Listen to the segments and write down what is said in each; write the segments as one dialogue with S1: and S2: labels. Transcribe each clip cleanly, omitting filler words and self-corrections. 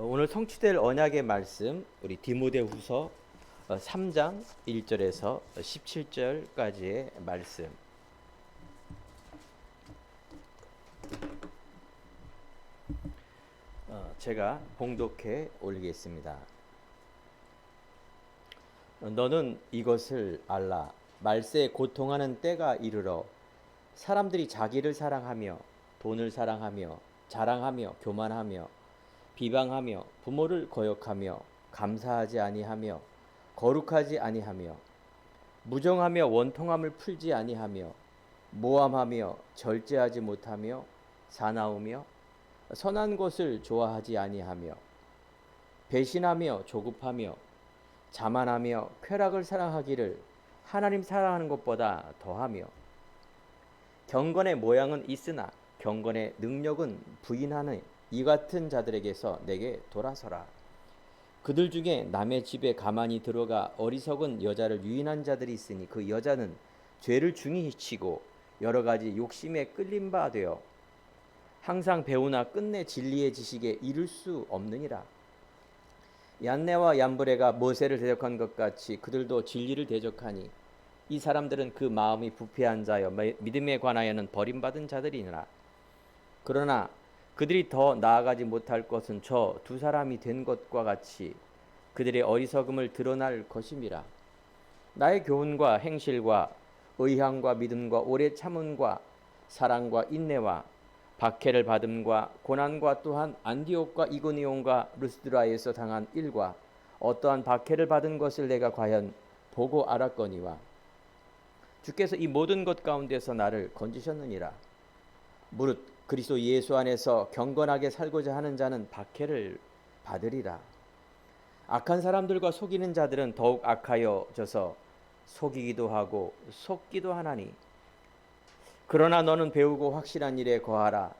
S1: 오늘 성취될 언약의 말씀 우리 디모데후서 3장 1절에서 17절까지의 말씀. 제가 봉독해 올리겠습니다. 너는 이것을 알라. 말세에 고통하는 때가 이르러 사람들이 자기를 사랑하며 돈을 사랑하며 자랑하며 교만하며 비방하며 부모를 거역하며 감사하지 아니하며 거룩하지 아니하며 무정하며 원통함을 풀지 아니하며 모함하며 절제하지 못하며 사나우며 선한 것을 좋아하지 아니하며 배신하며 조급하며 자만하며 쾌락을 사랑하기를 하나님 사랑하는 것보다 더하며 경건의 모양은 있으나 경건의 능력은 부인하는 이 같은 자들에게서 내게 돌아서라. 그들 중에 남의 집에 가만히 들어가 어리석은 여자를 유인한 자들이 있으니 그 여자는 죄를 중히 치고 여러 가지 욕심에 끌린 바 되어 항상 배우나 끝내 진리의 지식에 이를 수 없느니라. 얀네와 얀브레가 모세를 대적한 것 같이 그들도 진리를 대적하니 이 사람들은 그 마음이 부패한 자여 믿음에 관하여는 버림받은 자들이니라. 그러나 그들이 더 나아가지 못할 것은 저 두 사람이 된 것과 같이 그들의 어리석음을 드러날 것임이라. 나의 교훈과 행실과 의향과 믿음과 오래 참음과 사랑과 인내와 박해를 받음과 고난과 또한 안디옥과 이고니온과 루스드라에서 당한 일과 어떠한 박해를 받은 것을 내가 과연 보고 알았거니와 주께서 이 모든 것 가운데서 나를 건지셨느니라. 무릇 그리스도 예수 안에서 경건하게 살고자 하는 자는 박해를 받으리라. 악한 사람들과 속이는 자들은 더욱 악하여져서 속이기도 하고 속기도 하나니 그러나 너는 배우고 확실한 일에 거하라.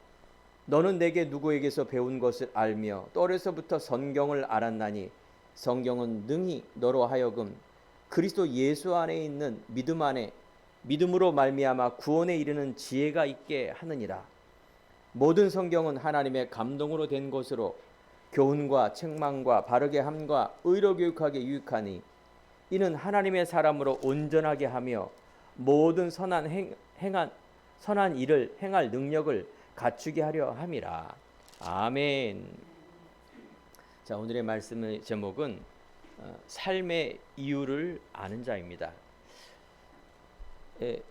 S1: 너는 내게 누구에게서 배운 것을 알며 또 어려서부터 성경을 알았나니 성경은 능히 너로 하여금 그리스도 예수 안에 있는 믿음 안에 믿음으로 말미암아 구원에 이르는 지혜가 있게 하느니라. 모든 성경은 하나님의 감동으로 된 것으로 교훈과 책망과 바르게 함과 의로 교육하게 유익하니 이는 하나님의 사람으로 온전하게 하며 모든 선한 일을 행할 능력을 갖추게 하려 함이라. 아멘. 자, 오늘의 말씀의 제목은 삶의 이유를 아는 자입니다.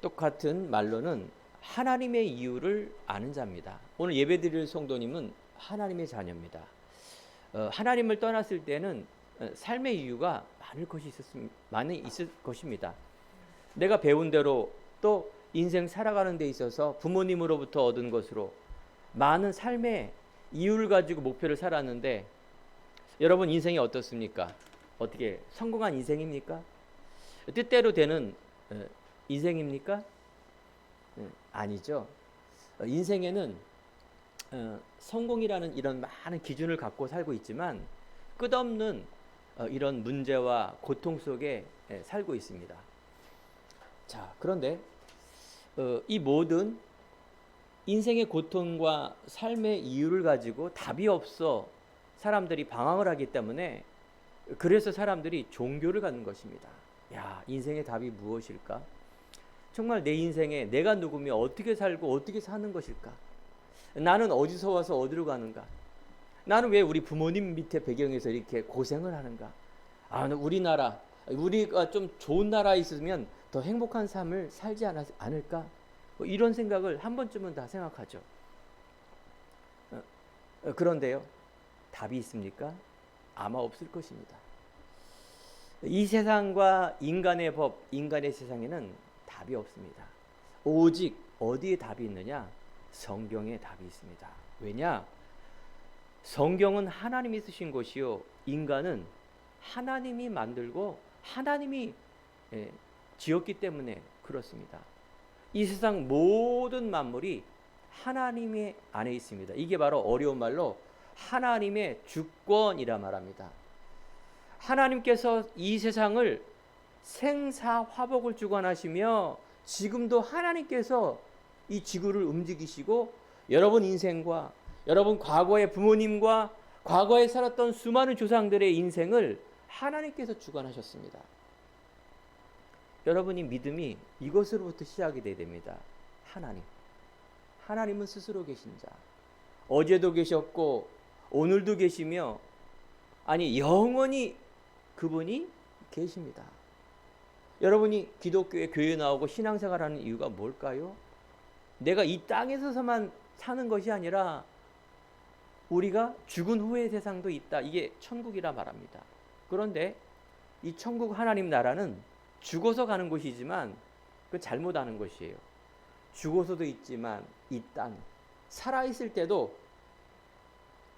S1: 똑같은 말로는 하나님의 이유를 아는 자입니다. 오늘 예배드릴 성도님은 하나님의 자녀입니다. 하나님을 떠났을 때는 삶의 이유가 많이 있을 것입니다. 내가 배운 대로 또 인생 살아가는 데 있어서 부모님으로부터 얻은 것으로 많은 삶의 이유를 가지고 목표를 살았는데 여러분 인생이 어떻습니까? 어떻게 성공한 인생입니까? 뜻대로 되는 인생입니까? 아니죠. 인생에는 성공이라는 이런 많은 기준을 갖고 살고 있지만 끝없는 이런 문제와 고통 속에 살고 있습니다. 자, 그런데 이 모든 인생의 고통과 삶의 이유를 가지고 답이 없어 사람들이 방황을 하기 때문에 그래서 사람들이 종교를 갖는 것입니다. 야, 인생의 답이 무엇일까? 정말 내 인생에 내가 누구며 어떻게 살고 어떻게 사는 것일까? 나는 어디서 와서 어디로 가는가? 나는 왜 우리 부모님 밑에 배경에서 이렇게 고생을 하는가? 우리가 좀 좋은 나라에 있으면 더 행복한 삶을 살지 않을까? 이런 생각을 한 번쯤은 다 생각하죠. 그런데요, 답이 있습니까? 아마 없을 것입니다. 이 세상과 인간의 법, 인간의 세상에는 답이 없습니다. 오직 어디에 답이 있느냐? 성경에 답이 있습니다. 왜냐? 성경은 하나님이 쓰신 것이요 인간은 하나님이 만들고 하나님이 지었기 때문에 그렇습니다. 이 세상 모든 만물이 하나님의 안에 있습니다. 이게 바로 어려운 말로 하나님의 주권이라 말합니다. 하나님께서 이 세상을 생사화복을 주관하시며 지금도 하나님께서 이 지구를 움직이시고 여러분 인생과 여러분 과거의 부모님과 과거에 살았던 수많은 조상들의 인생을 하나님께서 주관하셨습니다. 여러분이 믿음이 이것으로부터 시작이 돼야 됩니다. 하나님. 하나님은 스스로 계신 자. 어제도 계셨고 오늘도 계시며 아니 영원히 그분이 계십니다. 여러분이 기독교에 교회 나오고 신앙생활하는 이유가 뭘까요? 내가 이 땅에서만 사는 것이 아니라 우리가 죽은 후의 세상도 있다. 이게 천국이라 말합니다. 그런데 이 천국 하나님 나라는 죽어서 가는 곳이지만 그 잘못하는 것이에요. 죽어서도 있지만 이 땅 살아있을 때도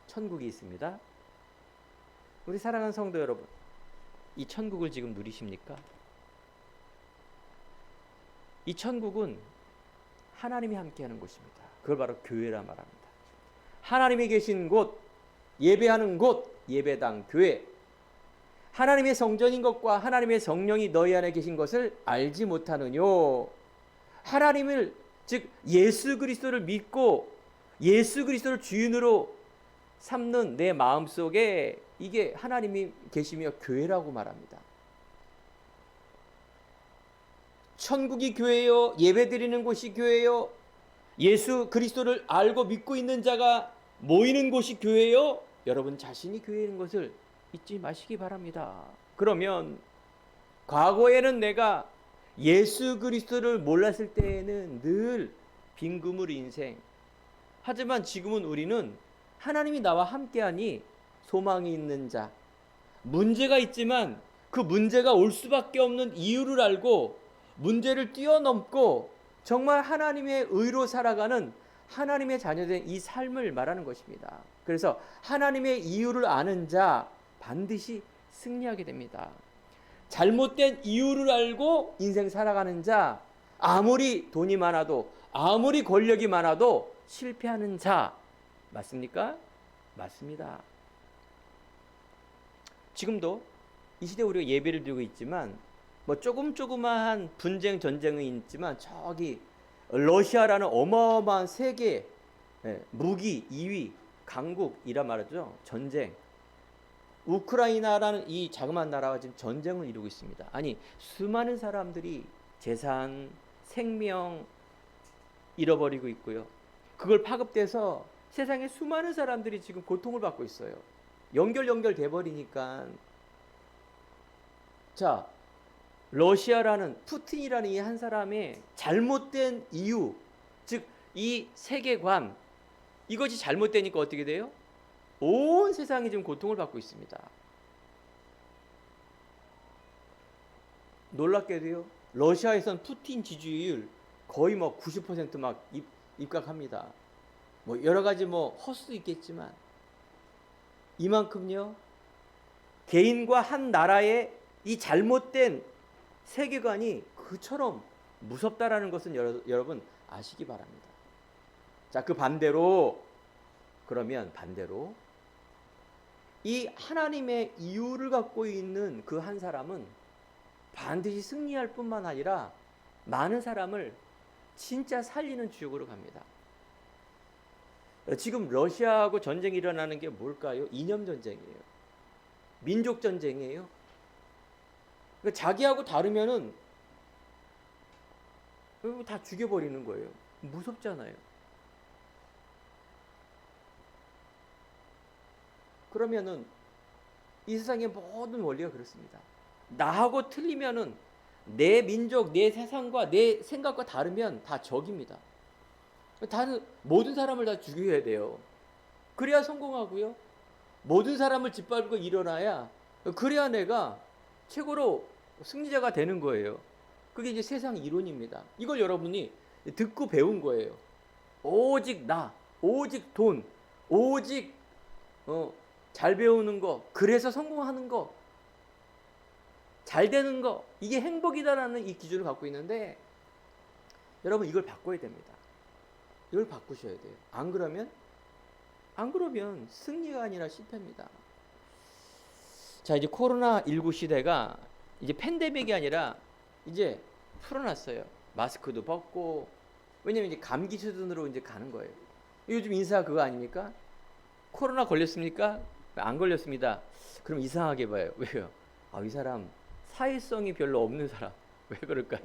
S1: 천국이 있습니다. 우리 사랑하는 성도 여러분, 이 천국을 지금 누리십니까? 이 천국은 하나님이 함께하는 곳입니다. 그걸 바로 교회라 말합니다. 하나님이 계신 곳, 예배하는 곳, 예배당, 교회. 하나님의 성전인 것과 하나님의 성령이 너희 안에 계신 것을 알지 못하느뇨. 하나님을 즉 예수 그리스도를 믿고 예수 그리스도를 주인으로 삼는 내 마음속에 이게 하나님이 계시며 교회라고 말합니다. 천국이 교회요, 예배드리는 곳이 교회요, 예수 그리스도를 알고 믿고 있는 자가 모이는 곳이 교회요. 여러분 자신이 교회인 것을 잊지 마시기 바랍니다. 그러면 과거에는 내가 예수 그리스도를 몰랐을 때에는 늘 빈그물 인생. 하지만 지금은 우리는 하나님이 나와 함께하니 소망이 있는 자. 문제가 있지만 그 문제가 올 수밖에 없는 이유를 알고 문제를 뛰어넘고 정말 하나님의 의로 살아가는 하나님의 자녀된 이 삶을 말하는 것입니다. 그래서 하나님의 이유를 아는 자 반드시 승리하게 됩니다. 잘못된 이유를 알고 인생 살아가는 자, 아무리 돈이 많아도 아무리 권력이 많아도 실패하는 자 맞습니까? 맞습니다. 지금도 이 시대 우리가 예배를 드리고 있지만 뭐 조그마한 분쟁 전쟁은 있지만 저기 러시아라는 어마어마한 세계 무기 2위 강국이란 말이죠. 전쟁. 우크라이나라는 이 자그마한 나라와 지금 전쟁을 이루고 있습니다. 아니 수많은 사람들이 재산, 생명 잃어버리고 있고요. 그걸 파급돼서 세상에 수많은 사람들이 지금 고통을 받고 있어요. 연결돼 버리니까. 자, 러시아라는 푸틴이라는 이 한 사람의 잘못된 이유, 즉 이 세계관, 이것이 잘못되니까 어떻게 돼요? 온 세상이 지금 고통을 받고 있습니다. 놀랍게도요, 러시아에선 푸틴 지지율 거의 뭐 90% 입각합니다. 뭐 여러 가지 뭐 허수도 있겠지만 이만큼요, 개인과 한 나라의 이 잘못된 세계관이 그처럼 무섭다라는 것은 여러분 아시기 바랍니다. 자, 그 반대로 그러면 반대로 이 하나님의 이유를 갖고 있는 그 한 사람은 반드시 승리할 뿐만 아니라 많은 사람을 진짜 살리는 지옥으로 갑니다. 지금 러시아하고 전쟁이 일어나는 게 뭘까요? 이념 전쟁이에요. 민족 전쟁이에요. 그러니까 자기하고 다르면은 다 죽여버리는 거예요. 무섭잖아요. 그러면은 이 세상의 모든 원리가 그렇습니다. 나하고 틀리면은 내 민족, 내 세상과 내 생각과 다르면 다 적입니다. 다른 모든 사람을 다 죽여야 돼요. 그래야 성공하고요. 모든 사람을 짓밟고 일어나야 그래야 내가 최고로 승리자가 되는 거예요. 그게 이제 세상 이론입니다. 이걸 여러분이 듣고 배운 거예요. 오직 나, 오직 돈, 오직 잘 배우는 거, 그래서 성공하는 거, 잘 되는 거, 이게 행복이다라는 이 기준을 갖고 있는데 여러분 이걸 바꿔야 됩니다. 이걸 바꾸셔야 돼요. 안 그러면 승리가 아니라 실패입니다. 자, 이제 코로나19 시대가 이제 팬데믹이 아니라 이제 풀어놨어요. 마스크도 벗고. 왜냐면 이제 감기 수준으로 이제 가는 거예요. 요즘 인사 그거 아닙니까? 코로나 걸렸습니까? 안 걸렸습니다. 그럼 이상하게 봐요. 왜요? 이 사람 사회성이 별로 없는 사람. 왜 그럴까요?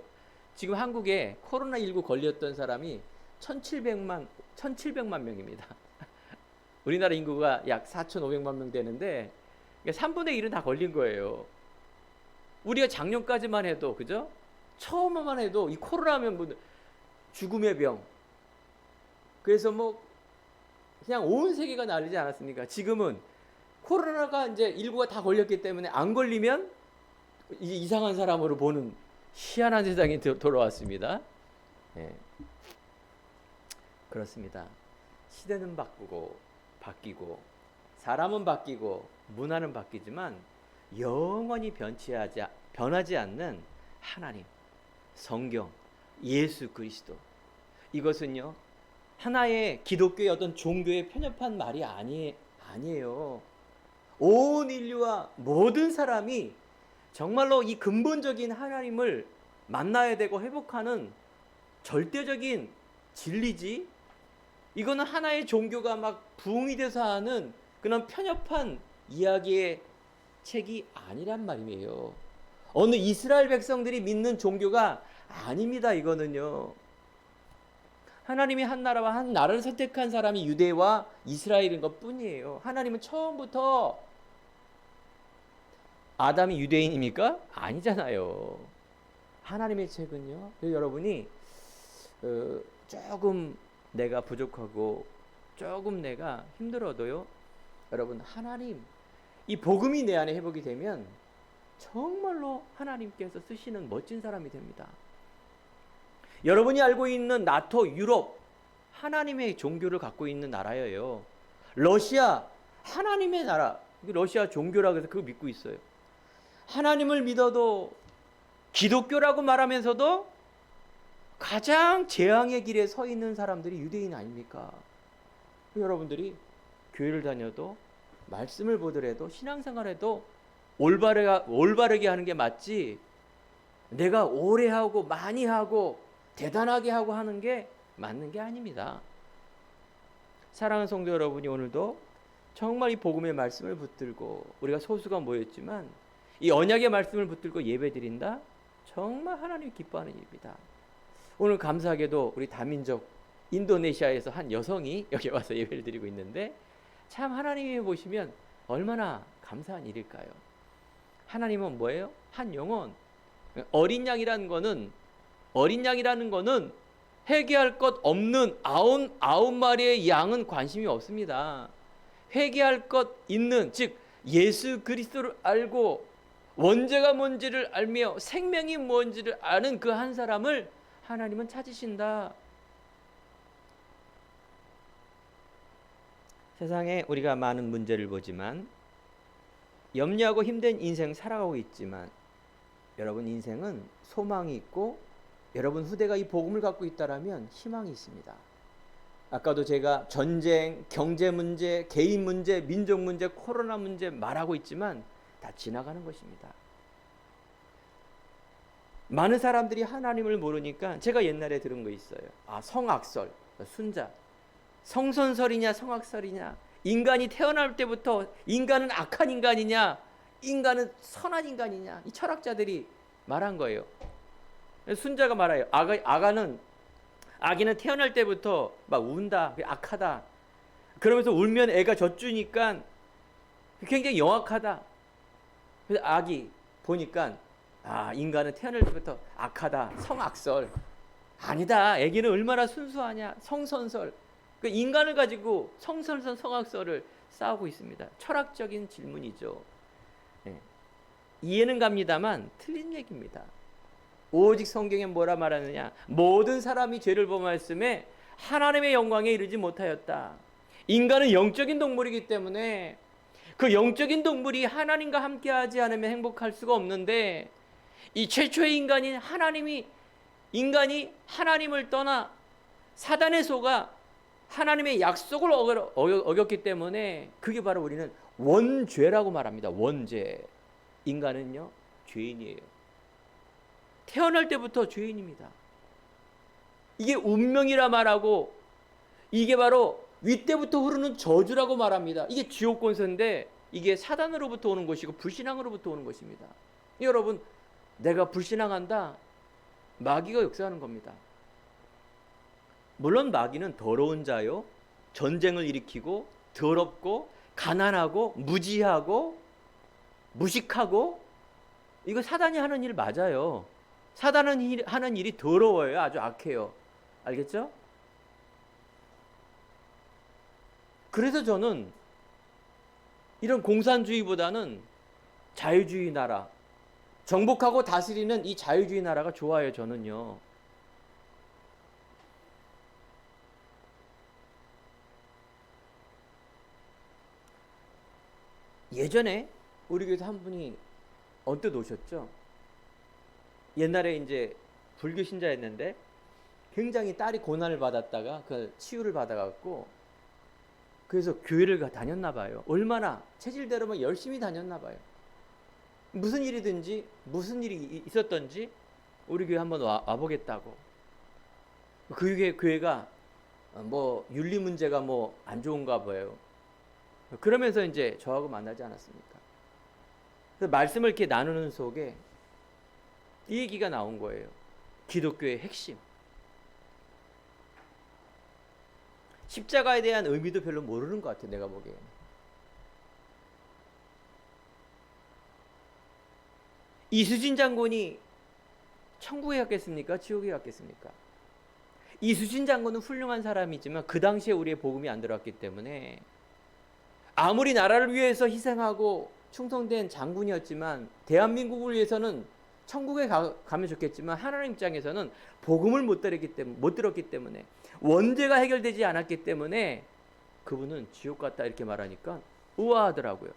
S1: 지금 한국에 코로나19 걸렸던 사람이 1700만 명입니다. 우리나라 인구가 약 4,500만 명 되는데 3분의 1은 다 걸린 거예요. 우리가 작년까지만 해도, 그죠? 처음만 해도 이 코로나면 뭐 죽음의 병. 그래서 뭐 그냥 온 세계가 난리지 않았습니까? 지금은 코로나가 이제 일구가 다 걸렸기 때문에 안 걸리면 이상한 사람으로 보는 희한한 세상이 돌아왔습니다. 네. 그렇습니다. 시대는 바뀌고 사람은 바뀌고 문화는 바뀌지만 영원히 변하지 않는 하나님, 성경, 예수 그리스도, 이것은요 하나의 기독교의 어떤 종교에 편협한 말이 아니에요. 온 인류와 모든 사람이 정말로 이 근본적인 하나님을 만나야 되고 회복하는 절대적인 진리지, 이거는 하나의 종교가 막 부흥이 돼서 하는 그런 편협한 이야기의 책이 아니란 말이에요. 어느 이스라엘 백성들이 믿는 종교가 아닙니다. 이거는요, 하나님이 한 나라와 한 나라를 선택한 사람이 유대와 이스라엘인 것 뿐이에요. 하나님은 처음부터 아담이 유대인입니까? 아니잖아요. 하나님의 책은요, 여러분이 조금 내가 부족하고 조금 내가 힘들어도요, 여러분 하나님, 이 복음이 내 안에 회복이 되면 정말로 하나님께서 쓰시는 멋진 사람이 됩니다. 여러분이 알고 있는 나토, 유럽, 하나님의 종교를 갖고 있는 나라예요. 러시아, 하나님의 나라, 러시아 종교라고 해서 그거 믿고 있어요. 하나님을 믿어도 기독교라고 말하면서도 가장 재앙의 길에 서 있는 사람들이 유대인 아닙니까? 여러분들이 교회를 다녀도 말씀을 보더라도 신앙생활에도 올바르게 하는 게 맞지, 내가 오래 하고 많이 하고 대단하게 하고 하는 게 맞는 게 아닙니다. 사랑하는 성도 여러분이 오늘도 정말 이 복음의 말씀을 붙들고, 우리가 소수가 모였지만 이 언약의 말씀을 붙들고 예배드린다, 정말 하나님이 기뻐하는 일입니다. 오늘 감사하게도 우리 다민족 인도네시아에서 한 여성이 여기 와서 예배를 드리고 있는데, 참 하나님이 보시면 얼마나 감사한 일일까요? 하나님은 뭐예요? 한 영혼, 어린 양이라는 거는 회개할 것 없는 99마리의 양은 관심이 없습니다. 회개할 것 있는, 즉 예수 그리스도를 알고 원죄가 뭔지를 알며 생명이 뭔지를 아는 그 한 사람을 하나님은 찾으신다. 세상에 우리가 많은 문제를 보지만, 염려하고 힘든 인생 살아가고 있지만, 여러분 인생은 소망이 있고, 여러분 후대가 이 복음을 갖고 있다라면 희망이 있습니다. 아까도 제가 전쟁, 경제 문제, 개인 문제, 민족 문제, 코로나 문제 말하고 있지만 다 지나가는 것입니다. 많은 사람들이 하나님을 모르니까, 제가 옛날에 들은 거 있어요. 성악설, 순자, 성선설이냐 성악설이냐, 인간이 태어날 때부터 인간은 악한 인간이냐 인간은 선한 인간이냐, 이 철학자들이 말한 거예요. 순자가 말해요. 아기는 태어날 때부터 막 운다, 악하다. 그러면서 울면 애가 젖주니까 굉장히 영악하다. 그래서 아기 보니까 인간은 태어날 때부터 악하다, 성악설. 아니다, 애기는 얼마나 순수하냐, 성선설. 그 인간을 가지고 성선설, 성악설을 싸우고 있습니다. 철학적인 질문이죠. 네. 이해는 갑니다만 틀린 얘기입니다. 오직 성경에 뭐라 말하느냐, 모든 사람이 죄를 범하였음에 하나님의 영광에 이르지 못하였다. 인간은 영적인 동물이기 때문에 그 영적인 동물이 하나님과 함께하지 않으면 행복할 수가 없는데, 이 최초의 인간이 하나님을 떠나 사단에 속아 하나님의 약속을 어겼기 때문에, 그게 바로 우리는 원죄라고 말합니다. 원죄. 인간은요 죄인이에요. 태어날 때부터 죄인입니다. 이게 운명이라 말하고, 이게 바로 윗대부터 흐르는 저주라고 말합니다. 이게 지옥 권세인데 이게 사단으로부터 오는 것이고 불신앙으로부터 오는 것입니다. 여러분, 내가 불신앙한다, 마귀가 역사하는 겁니다. 물론 마귀는 더러운 자요, 전쟁을 일으키고 더럽고 가난하고 무지하고 무식하고, 이거 사단이 하는 일 맞아요. 사단은 하는 일이 더러워요. 아주 악해요. 알겠죠? 그래서 저는 이런 공산주의보다는 자유주의 나라, 정복하고 다스리는 이 자유주의 나라가 좋아요. 저는요. 예전에 우리 교회에서 한 분이 언뜻 오셨죠. 옛날에 이제 불교 신자였는데 굉장히 딸이 고난을 받았다가 그 치유를 받아갖고 그래서 교회를 다녔나 봐요. 얼마나 체질대로만 열심히 다녔나 봐요. 무슨 일이든지 무슨 일이 있었던지 우리 교회 한번 와보겠다고. 그 교회가 뭐 윤리 문제가 뭐 안 좋은가 봐요. 그러면서 이제 저하고 만나지 않았습니까? 그래서 말씀을 이렇게 나누는 속에 이 얘기가 나온 거예요. 기독교의 핵심. 십자가에 대한 의미도 별로 모르는 것 같아요. 내가 보기에. 이수진 장군이 천국에 갔겠습니까? 지옥에 갔겠습니까? 이수진 장군은 훌륭한 사람이지만 그 당시에 우리의 복음이 안 들어왔기 때문에 아무리 나라를 위해서 희생하고 충성된 장군이었지만 대한민국을 위해서는 천국에 가면 좋겠지만 하나님 입장에서는 복음을 못 들었기 때문에 원죄가 해결되지 않았기 때문에 그분은 지옥 갔다 이렇게 말하니까 우아하더라고요.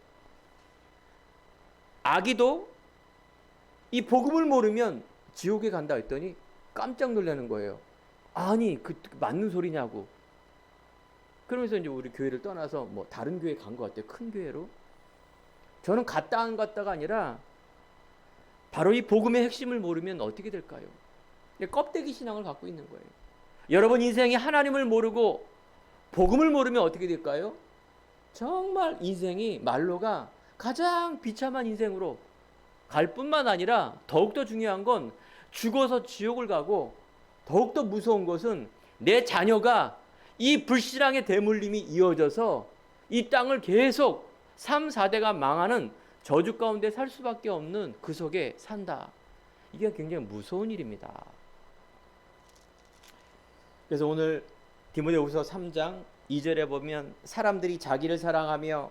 S1: 아기도 이 복음을 모르면 지옥에 간다 했더니 깜짝 놀라는 거예요. 아니 그 맞는 소리냐고. 그러면서 이제 우리 교회를 떠나서 뭐 다른 교회 간 것 같아요. 큰 교회로. 저는 갔다 안 갔다가 아니라 바로 이 복음의 핵심을 모르면 어떻게 될까요? 껍데기 신앙을 갖고 있는 거예요. 여러분 인생이 하나님을 모르고 복음을 모르면 어떻게 될까요? 정말 인생이 말로가 가장 비참한 인생으로 갈 뿐만 아니라 더욱더 중요한 건 죽어서 지옥을 가고 더욱더 무서운 것은 내 자녀가 이 불신앙의 대물림이 이어져서 이 땅을 계속 3, 4대가 망하는 저주 가운데 살 수밖에 없는 그 속에 산다. 이게 굉장히 무서운 일입니다. 그래서 오늘 디모데후서 3장 2절에 보면 사람들이 자기를 사랑하며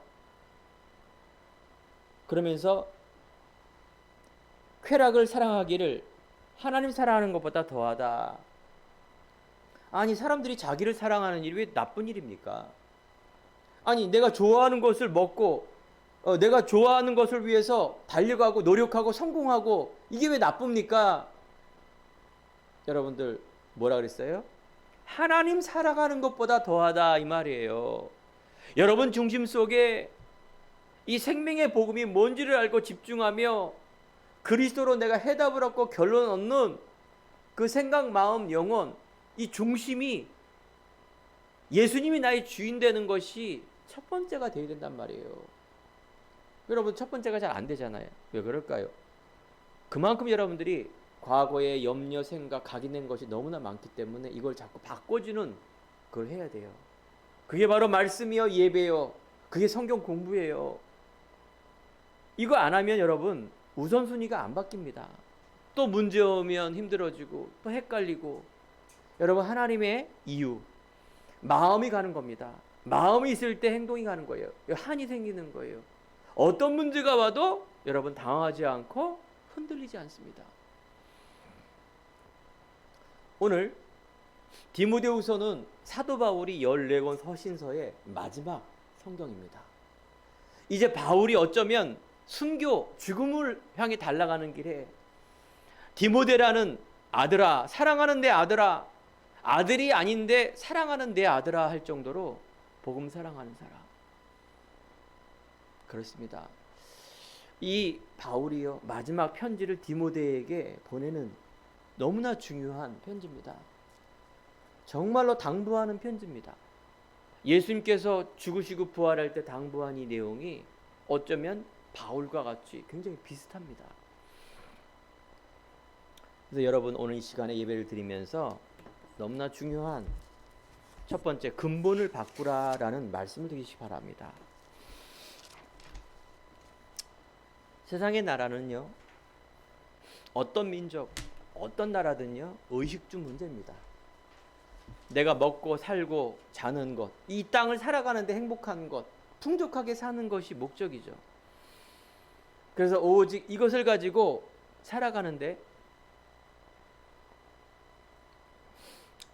S1: 그러면서 쾌락을 사랑하기를 하나님 사랑하는 것보다 더하다. 아니 사람들이 자기를 사랑하는 일이 왜 나쁜 일입니까? 아니 내가 좋아하는 것을 먹고 내가 좋아하는 것을 위해서 달려가고 노력하고 성공하고 이게 왜 나쁩니까? 여러분들 뭐라 그랬어요? 하나님 살아가는 것보다 더하다 이 말이에요. 여러분 중심 속에 이 생명의 복음이 뭔지를 알고 집중하며 그리스도로 내가 해답을 얻고 결론 얻는 그 생각, 마음, 영혼 이 중심이 예수님이 나의 주인 되는 것이 첫 번째가 되어야 된단 말이에요. 여러분 첫 번째가 잘 안 되잖아요. 왜 그럴까요? 그만큼 여러분들이 과거의 염려, 생각, 각인된 것이 너무나 많기 때문에 이걸 자꾸 바꿔주는 그걸 해야 돼요. 그게 바로 말씀이요 예배요. 그게 성경 공부예요. 이거 안 하면 여러분 우선순위가 안 바뀝니다. 또 문제 오면 힘들어지고 또 헷갈리고. 여러분 하나님의 이유 마음이 가는 겁니다. 마음이 있을 때 행동이 가는 거예요. 한이 생기는 거예요. 어떤 문제가 와도 여러분 당하지 않고 흔들리지 않습니다. 오늘 디모데후서는 사도 바울이 14권 서신서의 마지막 성경입니다. 이제 바울이 어쩌면 순교, 죽음을 향해 달려가는 길에 디모데라는 아들아, 사랑하는 내 아들아, 아들이 아닌데 사랑하는 내 아들아 할 정도로 복음 사랑하는 사람. 그렇습니다. 이 바울이요 마지막 편지를 디모데에게 보내는 너무나 중요한 편지입니다. 정말로 당부하는 편지입니다. 예수님께서 죽으시고 부활할 때 당부한 이 내용이 어쩌면 바울과 같이 굉장히 비슷합니다. 그래서 여러분 오늘 이 시간에 예배를 드리면서 너무나 중요한 첫 번째 근본을 바꾸라라는 말씀을 드리시기 바랍니다. 세상의 나라는요, 어떤 민족, 어떤 나라든요, 의식주 문제입니다. 내가 먹고 살고 자는 것, 이 땅을 살아가는데 행복한 것, 풍족하게 사는 것이 목적이죠. 그래서 오직 이것을 가지고 살아가는데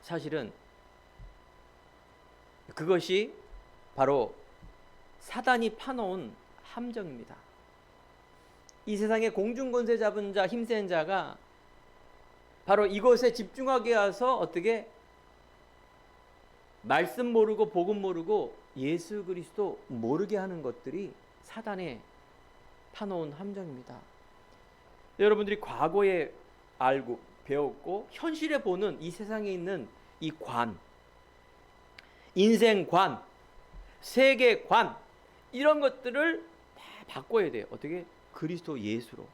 S1: 사실은 그것이 바로 사단이 파놓은 함정입니다. 이 세상에 공중권세 잡은 자, 힘센 자가 바로 이것에 집중하게 해서 어떻게 말씀 모르고 복음 모르고 예수 그리스도 모르게 하는 것들이 사단의 파놓은 함정입니다. 여러분들이 과거에 알고 배웠고 현실에 보는 이 세상에 있는 이 관, 인생관, 세계관, 이런 것들을 다 바꿔야 돼요. 어떻게? 그리스도 예수로.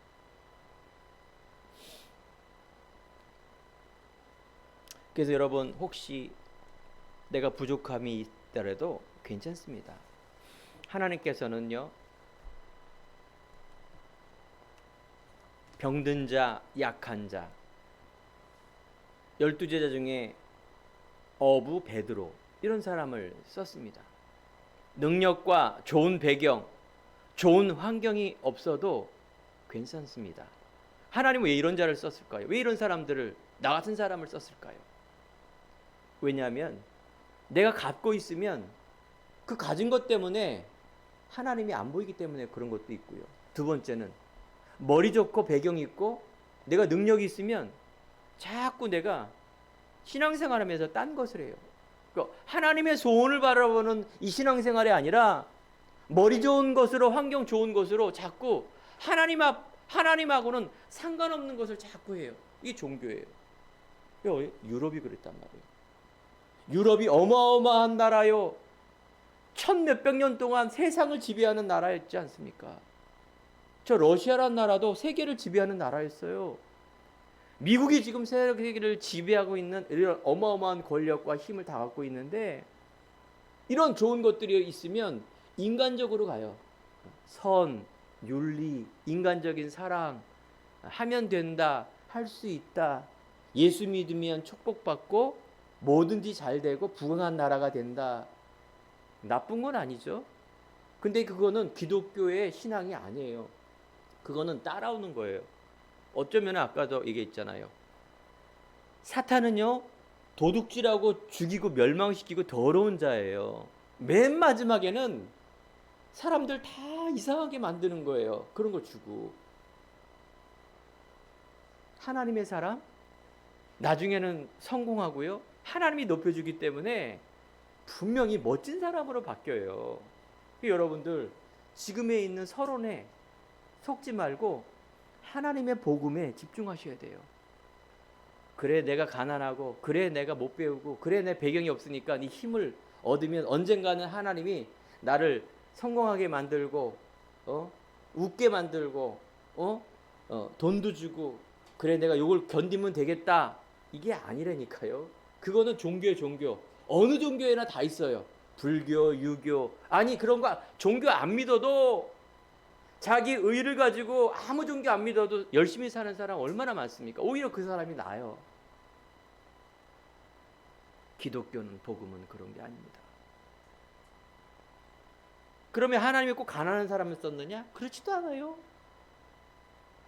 S1: 그래서 여러분 혹시 내가 부족함이 있더라도 괜찮습니다. 하나님께서는요, 병든 자, 약한 자, 12제자 중에 어부 베드로 이런 사람을 썼습니다. 능력과 좋은 배경, 좋은 환경이 없어도 괜찮습니다. 하나님은 왜 이런 자를 썼을까요? 왜 이런 사람들을, 나 같은 사람을 썼을까요? 왜냐하면 내가 갖고 있으면 그 가진 것 때문에 하나님이 안 보이기 때문에 그런 것도 있고요. 두 번째는 머리 좋고 배경이 있고 내가 능력이 있으면 자꾸 내가 신앙생활하면서 딴 것을 해요. 그러니까 하나님의 소원을 바라보는 이 신앙생활이 아니라 머리 좋은 것으로, 환경 좋은 것으로 자꾸 하나님하고는 상관없는 것을 자꾸 해요. 이게 종교예요. 유럽이 그랬단 말이에요. 유럽이 어마어마한 나라요. 천 몇백 년 동안 세상을 지배하는 나라였지 않습니까? 저 러시아란 나라도 세계를 지배하는 나라였어요. 미국이 지금 세계를 지배하고 있는 이런 어마어마한 권력과 힘을 다 갖고 있는데, 이런 좋은 것들이 있으면 인간적으로 가요. 선, 윤리, 인간적인 사랑 하면 된다, 할 수 있다, 예수 믿으면 축복받고 뭐든지 잘 되고 부강한 나라가 된다. 나쁜 건 아니죠. 근데 그거는 기독교의 신앙이 아니에요. 그거는 따라오는 거예요. 어쩌면 아까도 얘기했잖아요. 사탄은요, 도둑질하고 죽이고 멸망시키고 더러운 자예요. 맨 마지막에는 사람들 다 이상하게 만드는 거예요. 그런 거 주고. 하나님의 사람 나중에는 성공하고요, 하나님이 높여주기 때문에 분명히 멋진 사람으로 바뀌어요. 여러분들 지금에 있는 서론에 속지 말고 하나님의 복음에 집중하셔야 돼요. 그래 내가 가난하고, 그래 내가 못 배우고, 그래 내 배경이 없으니까 네 힘을 얻으면 언젠가는 하나님이 나를 성공하게 만들고 웃게 만들고 돈도 주고, 그래 내가 요걸 견디면 되겠다, 이게 아니라니까요. 그거는 종교의 종교. 어느 종교에나 다 있어요. 불교, 유교, 아니 그런 거 종교 안 믿어도, 자기 의를 가지고 아무 종교 안 믿어도 열심히 사는 사람 얼마나 많습니까? 오히려 그 사람이 나아요. 기독교는, 복음은 그런 게 아닙니다. 그러면 하나님이 꼭 가난한 사람을 썼느냐? 그렇지도 않아요.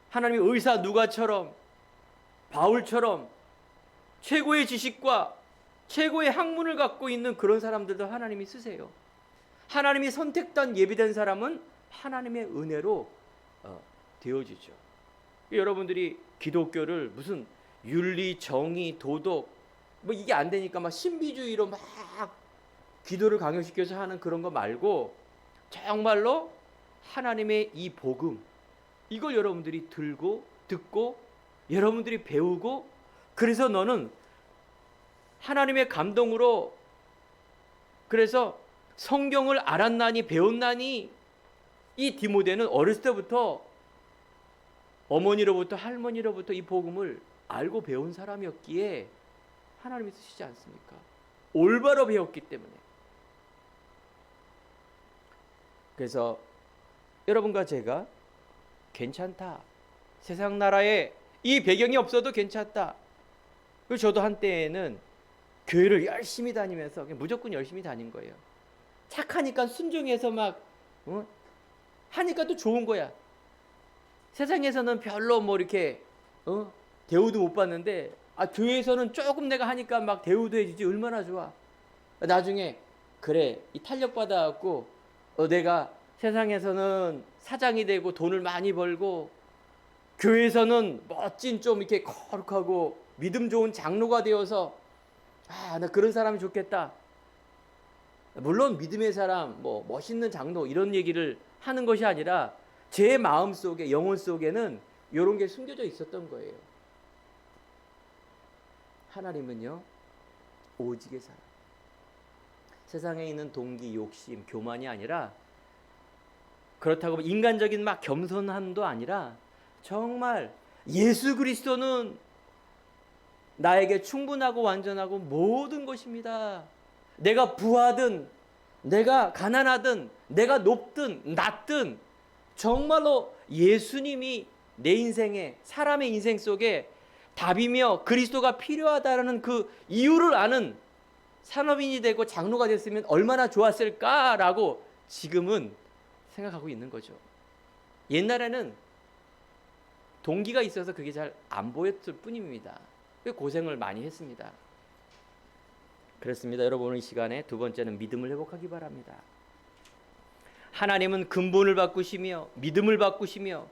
S1: 하나님이 의사 누가처럼, 바울처럼 최고의 지식과 최고의 학문을 갖고 있는 그런 사람들도 하나님이 쓰세요. 하나님이 선택된, 예비된 사람은 하나님의 은혜로 되어지죠. 여러분들이 기독교를 무슨 윤리, 정의, 도덕 뭐 이게 안 되니까 막 신비주의로 막 기도를 강요시켜서 하는 그런 거 말고, 정말로 하나님의 이 복음, 이걸 여러분들이 들고 듣고 여러분들이 배우고, 그래서 너는 하나님의 감동으로 그래서 성경을 알았나니 배웠나니 이 디모데는 어렸을 때부터 어머니로부터 할머니로부터 이 복음을 알고 배운 사람이었기에 하나님이 쓰시지 않습니까? 올바로 배웠기 때문에. 그래서 여러분과 제가 괜찮다, 세상 나라에 이 배경이 없어도 괜찮다. 그리고 저도 한때에는 교회를 열심히 다니면서 무조건 열심히 다닌 거예요. 착하니까 순종해서 막 하니까 또 좋은 거야. 세상에서는 별로 뭐 이렇게 대우도 못 받는데 교회에서는 조금 내가 하니까 막 대우도 해주지. 얼마나 좋아. 나중에 그래 이 탄력 받아갖고 내가 세상에서는 사장이 되고 돈을 많이 벌고 교회에서는 멋진 좀 이렇게 거룩하고 믿음 좋은 장로가 되어서 나 그런 사람이 좋겠다. 물론 믿음의 사람, 뭐 멋있는 장로 이런 얘기를 하는 것이 아니라 제 마음 속에, 영혼 속에는 이런 게 숨겨져 있었던 거예요. 하나님은요, 오직의 사람. 세상에 있는 동기, 욕심, 교만이 아니라 그렇다고 인간적인 막 겸손함도 아니라 정말 예수 그리스도는 나에게 충분하고 완전하고 모든 것입니다. 내가 부하든 내가 가난하든 내가 높든 낮든 정말로 예수님이 내 인생에 사람의 인생 속에 답이며 그리스도가 필요하다라는 그 이유를 아는 산업인이 되고 장로가 됐으면 얼마나 좋았을까라고 지금은 생각하고 있는 거죠. 옛날에는 동기가 있어서 그게 잘 안 보였을 뿐입니다. 고생을 많이 했습니다. 그렇습니다. 여러분, 오늘 이 시간에 두 번째는 믿음을 회복하기 바랍니다. 하나님은 근본을 바꾸시며 믿음을 바꾸시며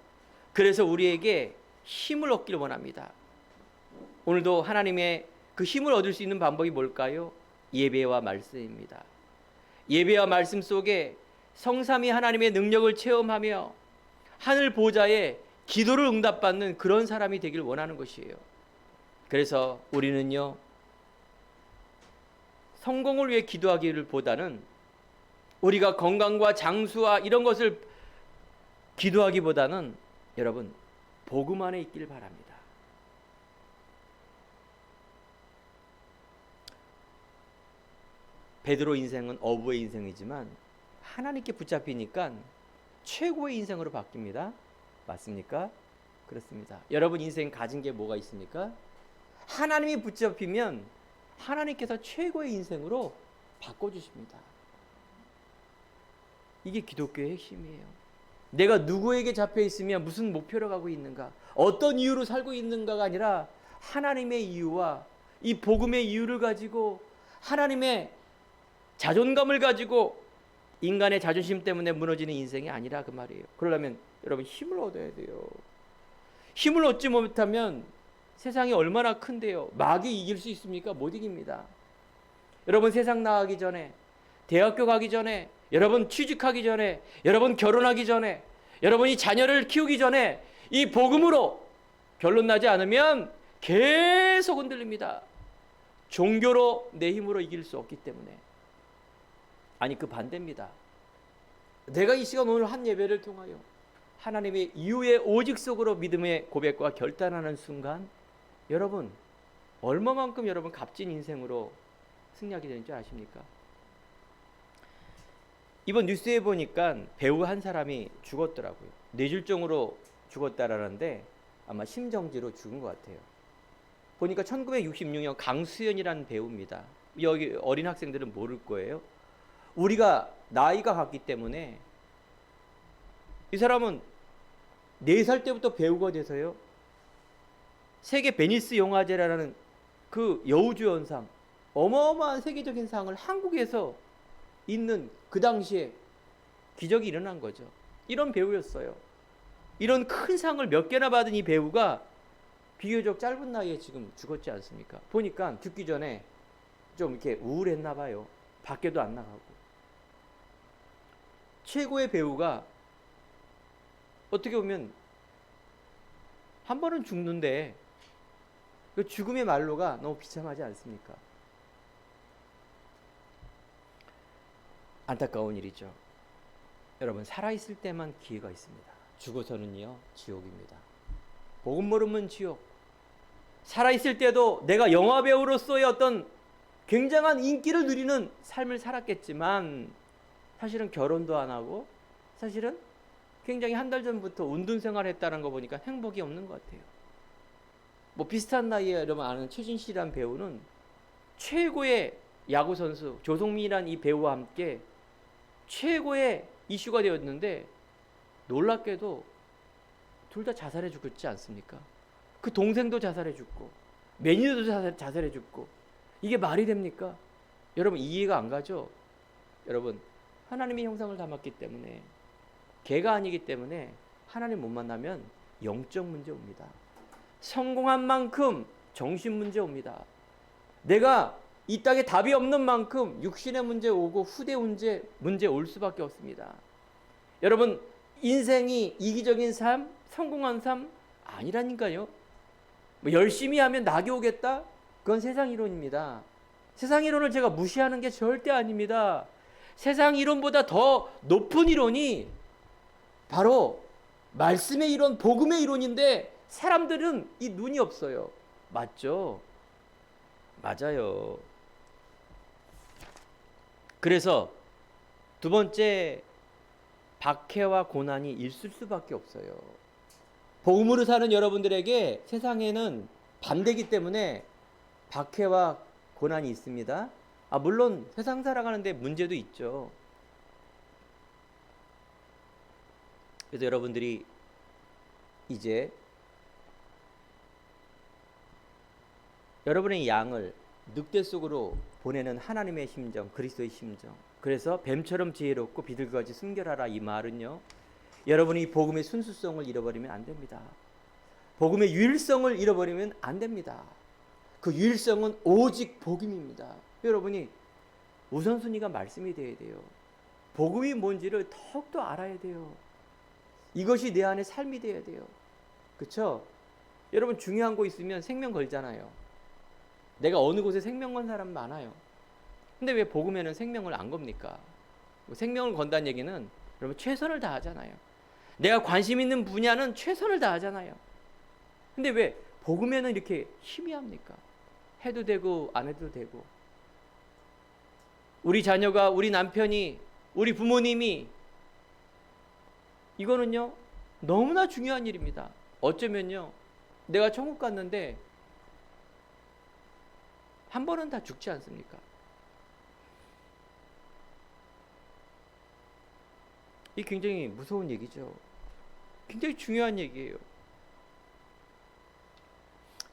S1: 그래서 우리에게 힘을 얻기를 원합니다. 오늘도 하나님의 그 힘을 얻을 수 있는 방법이 뭘까요? 예배와 말씀입니다. 예배와 말씀 속에 성삼위 하나님의 능력을 체험하며 하늘 보좌에 기도를 응답받는 그런 사람이 되길 원하는 것이에요. 그래서 우리는요, 성공을 위해 기도하기를 보다는 우리가 건강과 장수와 이런 것을 기도하기보다는 여러분 복음 안에 있기를 바랍니다. 베드로 인생은 어부의 인생이지만 하나님께 붙잡히니까 최고의 인생으로 바뀝니다. 맞습니까? 그렇습니다. 여러분 인생 가진 게 뭐가 있습니까? 하나님이 붙잡히면 하나님께서 최고의 인생으로 바꿔주십니다. 이게 기독교의 핵심이에요. 내가 누구에게 잡혀 있으며 무슨 목표로 가고 있는가, 어떤 이유로 살고 있는가가 아니라 하나님의 이유와 이 복음의 이유를 가지고 하나님의 자존감을 가지고 인간의 자존심 때문에 무너지는 인생이 아니라 그 말이에요. 그러려면 여러분 힘을 얻어야 돼요. 힘을 얻지 못하면 세상이 얼마나 큰데요. 마귀 이길 수 있습니까? 못 이깁니다. 여러분 세상 나가기 전에, 대학교 가기 전에, 여러분 취직하기 전에, 여러분 결혼하기 전에, 여러분이 자녀를 키우기 전에 이 복음으로 결론 나지 않으면 계속 흔들립니다. 종교로 내 힘으로 이길 수 없기 때문에. 아니 그 반대입니다. 내가 이 시간 오늘 한 예배를 통하여 하나님의 이유의 오직 속으로 믿음의 고백과 결단하는 순간 여러분 얼마만큼 여러분 값진 인생으로 승리하게 되는 줄 아십니까? 이번 뉴스에 보니까 배우 한 사람이 죽었더라고요. 뇌졸중으로 죽었다라는데 아마 심정지로 죽은 것 같아요. 보니까 1966년 강수연이라는 배우입니다. 여기 어린 학생들은 모를 거예요. 우리가 나이가 같기 때문에 이 사람은 4살 때부터 배우가 돼서요. 세계 베니스 영화제라는 그 여우주연상, 어마어마한 세계적인 상을 한국에서 있는 그 당시에 기적이 일어난 거죠. 이런 배우였어요. 이런 큰 상을 몇 개나 받은 이 배우가 비교적 짧은 나이에 지금 죽었지 않습니까? 보니까 죽기 전에 좀 이렇게 우울했나 봐요. 밖에도 안 나가고. 최고의 배우가 어떻게 보면 한 번은 죽는데 그 죽음의 말로가 너무 비참하지 않습니까? 안타까운 일이죠. 여러분, 살아있을 때만 기회가 있습니다. 죽어서는요, 지옥입니다. 복음 모르면 지옥. 살아있을 때도 내가 영화배우로서의 어떤 굉장한 인기를 누리는 삶을 살았겠지만 사실은 결혼도 안 하고 사실은 굉장히 한 달 전부터 운동생활을 했다는 거 보니까 행복이 없는 것 같아요. 뭐 비슷한 나이에 여러분 아는 최진실이라는 배우는 최고의 야구선수 조성민이라는 이 배우와 함께 최고의 이슈가 되었는데 놀랍게도 둘 다 자살해 죽었지 않습니까? 그 동생도 자살해 죽고 매니저도 자살해 죽고 이게 말이 됩니까? 여러분 이해가 안 가죠? 여러분 하나님의 형상을 담았기 때문에 개가 아니기 때문에 하나님 못 만나면 영적 문제 옵니다. 성공한 만큼 정신 문제 옵니다. 내가 이 땅에 답이 없는 만큼 육신의 문제 오고 후대 문제 올 수밖에 없습니다. 여러분 인생이 이기적인 삶, 성공한 삶 아니라니까요. 뭐 열심히 하면 낙이 오겠다? 그건 세상 이론입니다. 세상 이론을 제가 무시하는 게 절대 아닙니다. 세상 이론보다 더 높은 이론이 바로 말씀의 이론, 복음의 이론인데 사람들은 이 눈이 없어요. 맞죠? 맞아요. 그래서 두 번째, 박해와 고난이 있을 수밖에 없어요. 복음으로 사는 여러분들에게 세상에는 반대이기 때문에 박해와 고난이 있습니다. 물론 세상 살아가는데 문제도 있죠. 그래서 여러분들이 이제 여러분의 양을 늑대 속으로 보내는 하나님의 심정, 그리스도의 심정. 그래서 뱀처럼 지혜롭고 비둘기같이 순결하라 이 말은요. 여러분이 복음의 순수성을 잃어버리면 안 됩니다. 복음의 유일성을 잃어버리면 안 됩니다. 그 유일성은 오직 복음입니다. 여러분이 우선순위가 말씀이 되어야 돼요. 복음이 뭔지를 더욱더 알아야 돼요. 이것이 내 안에 삶이 되어야 돼요. 그렇죠? 여러분 중요한 거 있으면 생명 걸잖아요. 내가 어느 곳에 생명 건 사람 많아요. 근데 왜 복음에는 생명을 안 겁니까? 생명을 건다는 얘기는 여러분 최선을 다하잖아요. 내가 관심 있는 분야는 최선을 다하잖아요. 근데 왜 복음에는 이렇게 희미합니까? 해도 되고 안 해도 되고. 우리 자녀가, 우리 남편이, 우리 부모님이, 이거는요 너무나 중요한 일입니다. 어쩌면요 내가 천국 갔는데 한 번은 다 죽지 않습니까? 이 굉장히 무서운 얘기죠. 굉장히 중요한 얘기예요.